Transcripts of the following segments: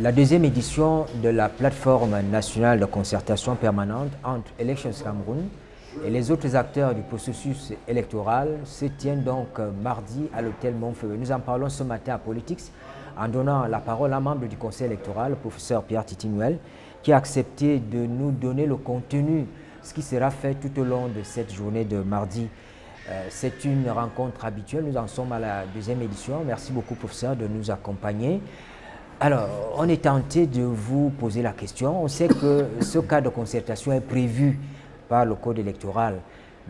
La deuxième édition de la plateforme nationale de concertation permanente entre Elections Cameroun et les autres acteurs du processus électoral se tient donc mardi à l'hôtel Montfeu. Nous en parlons ce matin à Politics en donnant la parole à un membre du conseil électoral, le professeur Pierre Titi-Noël, qui a accepté de nous donner le contenu, ce qui sera fait tout au long de cette journée de mardi. C'est une rencontre habituelle, nous en sommes à la deuxième édition. Merci beaucoup, professeur, de nous accompagner. Alors, on est tenté de vous poser la question. On sait que ce cas de concertation est prévu par le code électoral,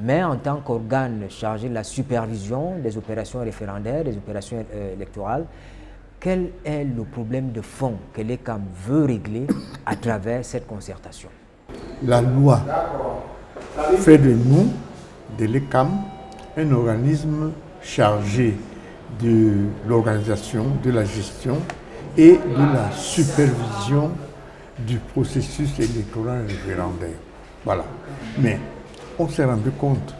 mais en tant qu'organe chargé de la supervision des opérations référendaires, des opérations électorales, quel est le problème de fond que l'ECAM veut régler à travers cette concertation? La loi fait de nous, de l'ECAM, un organisme chargé de l'organisation, de la gestion et de la supervision du processus électoral référendaire. Voilà. Mais on s'est rendu compte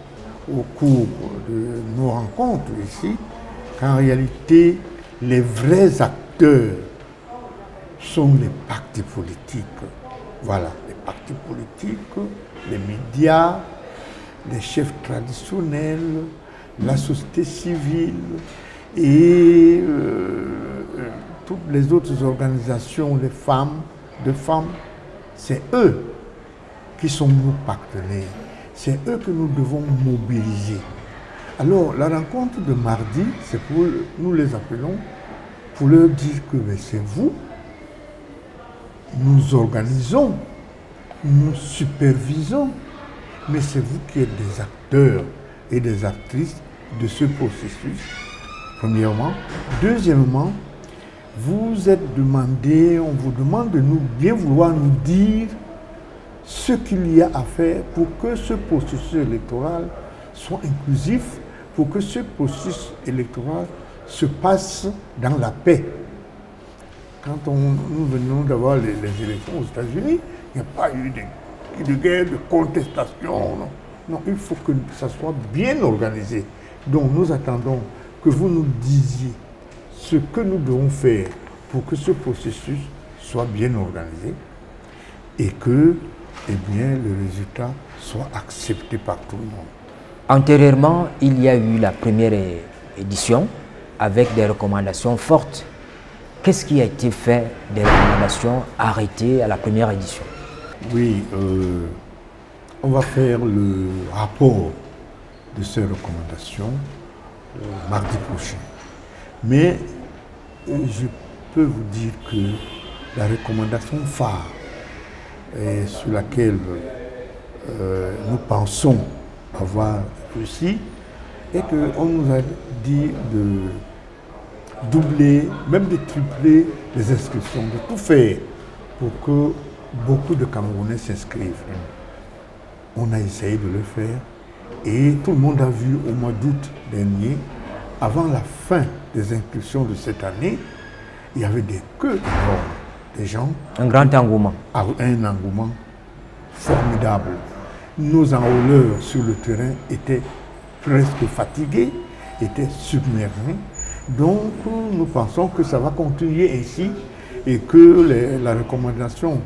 au cours de nos rencontres ici qu'en réalité, les vrais acteurs sont les partis politiques. Voilà, les partis politiques, les médias, les chefs traditionnels, la société civile et toutes les autres organisations, les femmes, c'est eux qui sont nos partenaires. C'est eux que nous devons mobiliser. Alors, la rencontre de mardi, c'est pour, nous les appelons, pour leur dire que c'est vous, nous organisons, nous supervisons, mais c'est vous qui êtes des acteurs et des actrices de ce processus, premièrement. Deuxièmement, vous êtes demandé, on vous demande de nous bien vouloir nous dire ce qu'il y a à faire pour que ce processus électoral soit inclusif, pour que ce processus électoral se passe dans la paix. Quand nous venons d'avoir les élections aux États-Unis, il n'y a pas eu de guerre, de contestation. Non. Non, il faut que ça soit bien organisé. Donc nous attendons que vous nous disiez ce que nous devons faire pour que ce processus soit bien organisé et que le résultat soit accepté par tout le monde. Antérieurement, il y a eu la première édition avec des recommandations fortes. Qu'est-ce qui a été fait des recommandations arrêtées à la première édition? Oui, on va faire le rapport de ces recommandations mardi prochain. Mais je peux vous dire que la recommandation phare sur laquelle nous pensons avoir réussi est qu'on nous a dit de doubler, même de tripler les inscriptions, de tout faire pour que beaucoup de Camerounais s'inscrivent. On a essayé de le faire et tout le monde a vu au mois d'août dernier, avant la fin des inscriptions de cette année, il y avait des queues énormes, des gens. Un grand engouement. Un engouement formidable. Nos enrôleurs sur le terrain étaient presque fatigués, étaient submergés. Donc nous pensons que ça va continuer ainsi et que la recommandation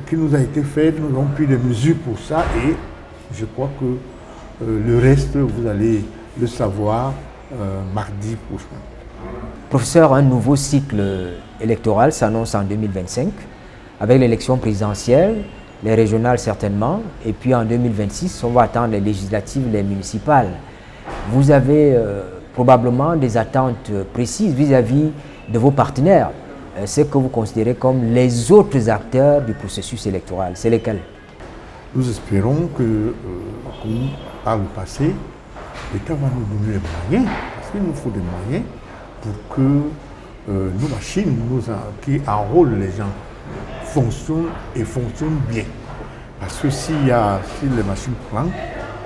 qui nous a été faite, nous avons pris des mesures pour ça et je crois que le reste, vous allez le savoir mardi prochain. Professeur, un nouveau cycle électoral s'annonce en 2025 avec l'élection présidentielle, les régionales certainement, et puis en 2026, on va attendre les législatives, les municipales. Vous avez probablement des attentes précises vis-à-vis de vos partenaires, ce que vous considérez comme les autres acteurs du processus électoral. C'est lesquels? Nous espérons que, comme par le passé, l'État va nous donner les moyens, parce qu'il nous faut des moyens pour que nos machines qui enrôlent les gens fonctionnent et fonctionnent bien. Parce que si les machines plantent,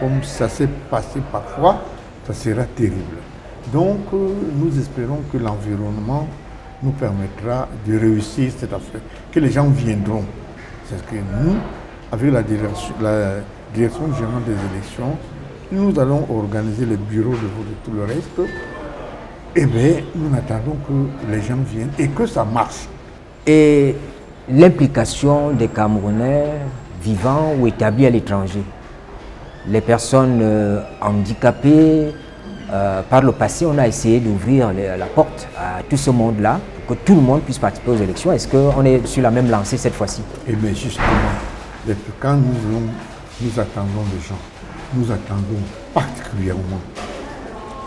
comme ça s'est passé parfois, ça sera terrible. Donc nous espérons que l'environnement nous permettra de réussir cette affaire, que les gens viendront. C'est que nous, avec la direction générale des élections, nous allons organiser les bureaux de vote et tout le reste. Eh bien, nous attendons que les gens viennent et que ça marche. et l'implication des Camerounais vivant ou établis à l'étranger. Les personnes handicapées, par le passé, on a essayé d'ouvrir la porte à tout ce monde-là pour que tout le monde puisse participer aux élections. Est-ce qu'on est sur la même lancée cette fois-ci? Eh bien justement, quand nous attendons les gens, nous attendons particulièrement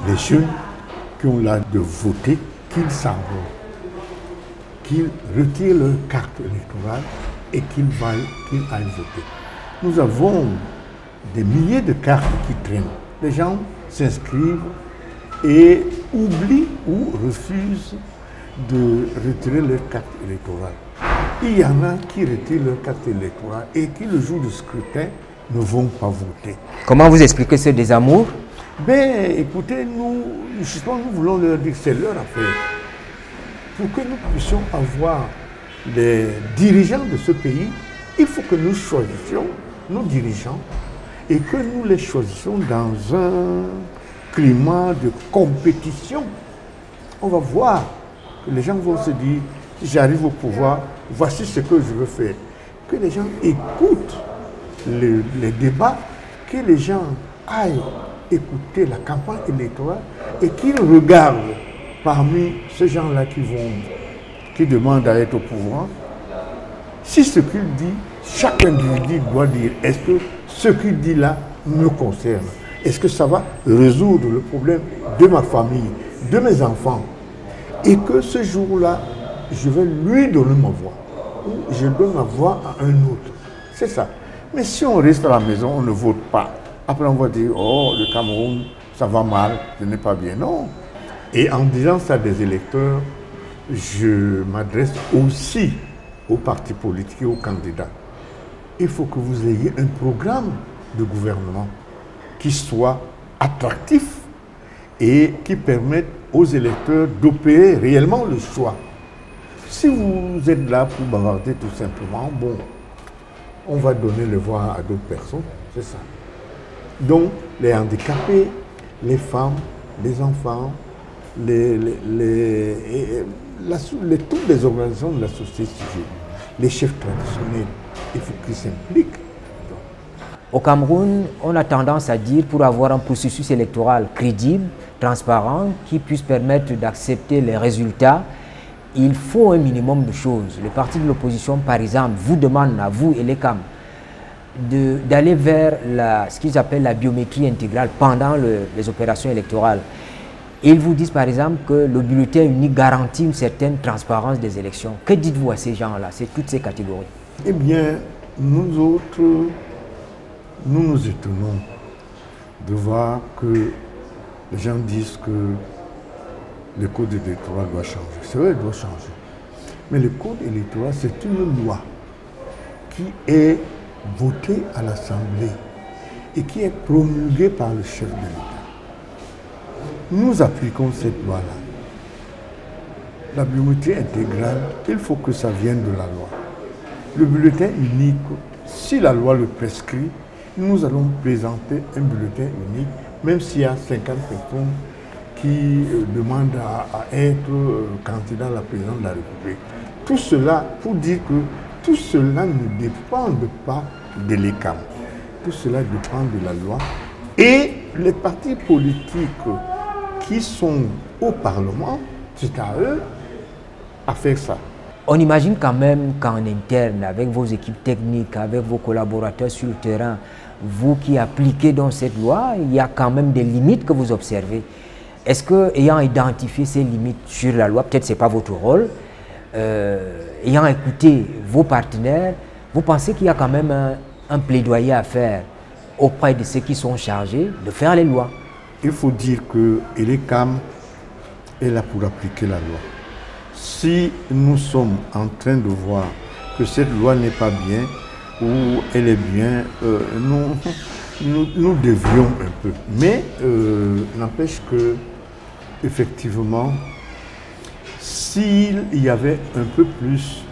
les jeunes qui ont l'âge de voter, qu'ils s'en vont, qu'ils retirent leur carte électorale et qu'ils aillent voter. Nous avons des milliers de cartes qui traînent. Les gens s'inscrivent et oublient ou refusent de retirer leur carte électorale. Il y en a qui retirent leur carte électorale et qui, le jour du scrutin, ne vont pas voter. Comment vous expliquez ce désamour? Ben, écoutez, justement, nous voulons leur dire que c'est leur affaire. Pour que nous puissions avoir les dirigeants de ce pays, il faut que nous choisissions nos dirigeants et que nous les choisissions dans un climat de compétition. On va voir que les gens vont se dire, si j'arrive au pouvoir, voici ce que je veux faire. Que les gens écoutent les débats, que les gens aillent écouter la campagne électorale et qu'ils regardent parmi ces gens-là qui demandent à être au pouvoir, si ce qu'il dit, chaque individu doit dire, est-ce que ce qu'il dit là me concerne? Est-ce que ça va résoudre le problème de ma famille, de mes enfants? Et que ce jour-là, je vais lui donner ma voix. Ou je donne ma voix à un autre. C'est ça. Mais si on reste à la maison, on ne vote pas. Après, on va dire, oh, le Cameroun, ça va mal, ce n'est pas bien. Non. Et en disant ça des électeurs, je m'adresse aussi aux partis politiques et aux candidats. Il faut que vous ayez un programme de gouvernement qui soit attractif et qui permette aux électeurs d'opérer réellement le choix. Si vous êtes là pour bavarder tout simplement, bon, on va donner le voix à d'autres personnes, c'est ça. Donc, les handicapés, les femmes, les enfants, toutes les organisations de la société civile, les chefs traditionnels, il faut qu'ils s'impliquent. Au Cameroun, on a tendance à dire, pour avoir un processus électoral crédible, transparent, qui puisse permettre d'accepter les résultats, il faut un minimum de choses. Les partis de l'opposition, par exemple, vous demandent à vous et les CAM d'aller vers ce qu'ils appellent la biométrie intégrale pendant les opérations électorales. Et ils vous disent par exemple que le bulletin unique garantit une certaine transparence des élections. Que dites-vous à ces gens-là, c'est toutes ces catégories? Eh bien, nous autres, nous nous étonnons de voir que les gens disent que le code électoral doit changer. C'est vrai, il doit changer. Mais le code électoral, c'est une loi qui est votée à l'Assemblée et qui est promulguée par le chef de l'État. Nous appliquons cette loi-là. La biométrie intégrale, il faut que ça vienne de la loi. Le bulletin unique, si la loi le prescrit, nous allons présenter un bulletin unique, même s'il y a 50 personnes qui demandent à être candidat à la présidence de la République. Tout cela pour dire que tout cela ne dépend pas de l'ECAM. Tout cela dépend de la loi. Et les partis politiques qui sont au Parlement, c'est à eux à faire ça. On imagine quand même qu'en interne, avec vos équipes techniques, avec vos collaborateurs sur le terrain, vous qui appliquez dans cette loi, il y a quand même des limites que vous observez. Est-ce que, ayant identifié ces limites sur la loi, peut-être ce n'est pas votre rôle, ayant écouté vos partenaires, vous pensez qu'il y a quand même un plaidoyer à faire auprès de ceux qui sont chargés de faire les lois? Il faut dire que l'ECAM est là pour appliquer la loi. Si nous sommes en train de voir que cette loi n'est pas bien ou elle est bien, nous dévions un peu. Mais n'empêche que, effectivement, s'il y avait un peu plus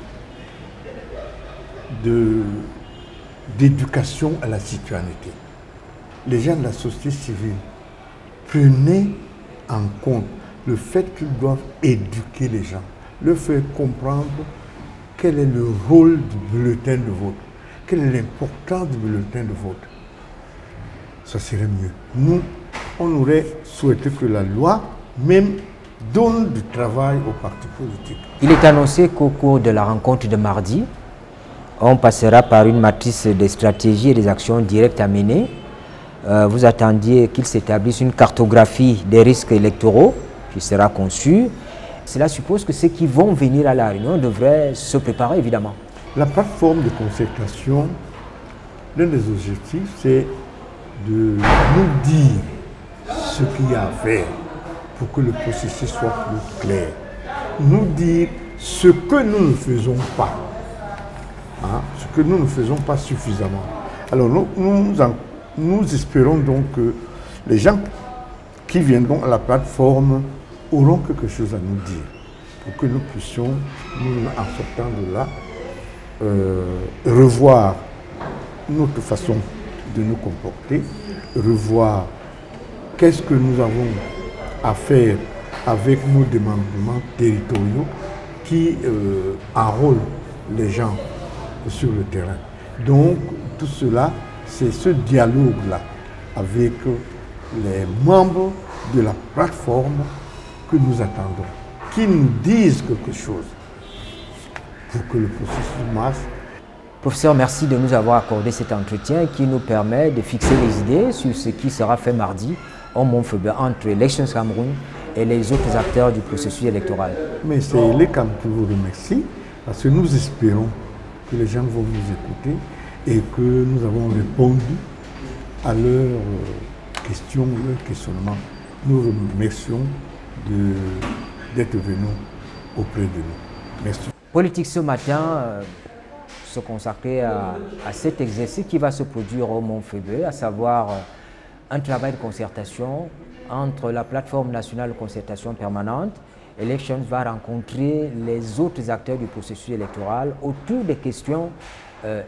d'éducation à la citoyenneté, les gens de la société civile prenaient en compte le fait qu'ils doivent éduquer les gens, leur faire comprendre quel est le rôle du bulletin de vote, quelle est l'importance du bulletin de vote. Ça serait mieux. Nous, on aurait souhaité que la loi même donne du travail aux partis politiques. Il est annoncé qu'au cours de la rencontre de mardi, on passera par une matrice des stratégies et des actions directes à mener. Vous attendiez qu'il s'établisse une cartographie des risques électoraux qui sera conçue. Cela suppose que ceux qui vont venir à la réunion devraient se préparer, évidemment. La plateforme de concertation, l'un des objectifs, c'est de nous dire ce qu'il y a à faire pour que le processus soit plus clair. Nous dire ce que nous ne faisons pas, ce que nous ne faisons pas suffisamment. Alors nous espérons donc que les gens qui viendront à la plateforme auront quelque chose à nous dire pour que nous puissions, nous, en sortant de là, revoir notre façon de nous comporter, revoir qu'est-ce que nous avons à faire avec nos démembrements territoriaux qui enrôlent les gens sur le terrain. Donc tout cela, c'est ce dialogue-là avec les membres de la plateforme que nous attendons, qui nous disent quelque chose pour que le processus marche. Professeur, merci de nous avoir accordé cet entretien qui nous permet de fixer les idées sur ce qui sera fait mardi au Mont-Faubert entre Elections Cameroun et les autres acteurs du processus électoral. Mais c'est l'ECAM qui vous remercie parce que nous espérons que les gens vont nous écouter et que nous avons répondu à leurs questions, leurs questionnements. Nous remercions d'être venus auprès de nous. Merci. Politique ce matin, se consacrer à cet exercice qui va se produire au Mont-Faubert, à savoir un travail de concertation entre la plateforme nationale de concertation permanente. Elections va rencontrer les autres acteurs du processus électoral autour des questions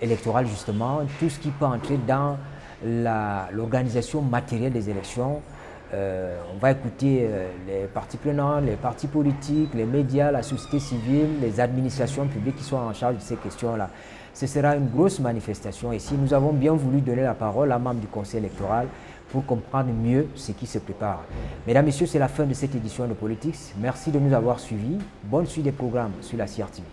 électorales justement, tout ce qui peut entrer dans l'organisation matérielle des élections. On va écouter les parties prenantes, les partis politiques, les médias, la société civile, les administrations publiques qui sont en charge de ces questions-là. Ce sera une grosse manifestation ici. Nous avons bien voulu donner la parole à membres du Conseil électoral pour comprendre mieux ce qui se prépare. Mesdames, Messieurs, c'est la fin de cette édition de Politics. Merci de nous avoir suivis. Bonne suite des programmes sur la CRTV.